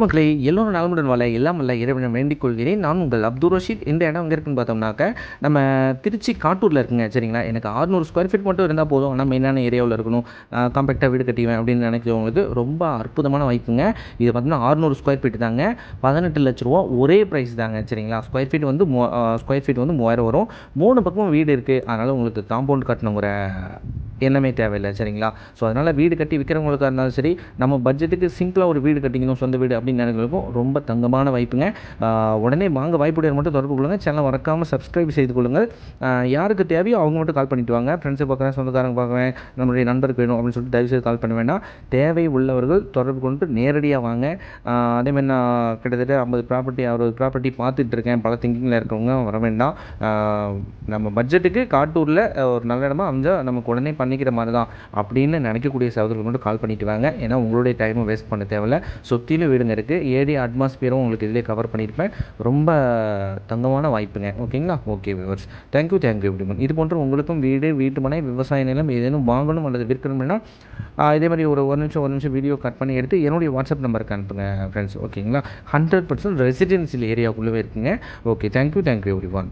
மக்களே எல்லோரும் நலமுடன் வாழ எல்லாம் வல்ல இறைவனை வேண்டிக் கொள்கிறேன். நான் உங்கள் அப்துல் ரஷீத். இந்த இடம் எங்கே இருக்குன்னு பார்த்தோம்னாக்க நம்ம திருச்சி காட்டூரில் இருக்குங்க. சரிங்களா, எனக்கு 600 ஸ்கொயர் ஃபீட் மட்டும் இருந்தால் போதும், ஆனால் மெயினான ஏரியாவில் இருக்கணும், காம்பேக்டாக வீடு கட்டிவேன் அப்படின்னு நினைக்கிறவங்களுக்கு ரொம்ப அற்புதமான வாய்ப்புங்க. இது பார்த்தீங்கன்னா 600 ஸ்கொயர் ஃபீட் தாங்க, 18 லட்ச ரூபா ஒரே ப்ரைஸ் தாங்க. சரிங்களா, ஸ்கொயர் ஃபீட் வந்து 3000 வரும். 3 பக்கமும் வீடு இருக்குது, அதனால் உங்களுக்கு காம்பவுண்ட் கட்டணுங்கிற எண்ணமே தேவையில்லை. சரிங்களா, ஸோ அதனால் வீடு கட்டி விற்கிறவங்களுக்காக இருந்தாலும் சரி, நம்ம பட்ஜெட்டுக்கு சிம்பிளாக ஒரு வீடு கட்டிக்கணும் சொந்த வீடு அப்படின்னு நினைக்கிறதுக்கும் ரொம்ப தங்கமான வாய்ப்புங்க. உடனே வாங்க, வாய்ப்புடைய மட்டும் தொடர்பு கொள்ளுங்கள். சேனலை மறக்காமல் சப்ஸ்கிரைப் செய்து கொள்ளுங்கள். யாருக்கு தேவையோ அவங்க மட்டும் கால் பண்ணிட்டு வாங்க. ஃப்ரெண்ட்ஸை பார்க்குறேன், சொந்தக்காரங்க பார்க்குறேன், நம்மளுடைய நண்பருக்கு வேணும் அப்படின்னு சொல்லிட்டு தயவுசெய்து கால் பண்ண வேண்டாம். தேவை உள்ளவர்கள் தொடர்பு கொண்டு நேரடியாக வாங்க. அதேமாதிரி நான் கிட்டத்தட்ட 50 ப்ராப்பர்ட்டி 60 ப்ராப்பர்ட்டி பார்த்துட்டு இருக்கேன். பல திங்கிங்கில் இருக்கிறவங்க வர வேண்டாம். நம்ம பட்ஜெட்டுக்கு காட்டூரில் ஒரு நல்ல இடமா அமைஞ்சால் நமக்கு உடனே பண்ணிக்கிற மாதிரி தான் அப்படின்னு நினைக்கக்கூடிய சகோதரர்கள் மட்டும் கால் பண்ணிட்டு வாங்க. ஏன்னா உங்களுடைய டைமும் வேஸ்ட் பண்ண தேவையில்லை. சுற்றிலும் வீடுங்க இருக்குது, ஏரியா அட்மாஸ்பியரும் உங்களுக்கு இதிலே கவர் பண்ணியிருப்பேன். ரொம்ப தங்கமான வாய்ப்புங்க. ஓகேங்களா, ஓகே வியூவர்ஸ், தேங்க்யூ எப்படிமன். இது போன்ற உங்களுக்கும் வீடு, வீட்டு மனை, விவசாய நிலம் ஏதேனும் வாங்கணும் அல்லது விற்கணும்னா இதே மாதிரி ஒரு நிமிஷம் வீடியோ கட் பண்ணி எடுத்து என்னுடைய வாட்ஸ்அப் நம்பருக்கு அனுப்புங்க ஃப்ரெண்ட்ஸ். ஓகேங்களா, 100% ரெசிடென்சியல் ஏரியாவுக்குள்ளே இருக்குங்க. Okay, thank you everyone.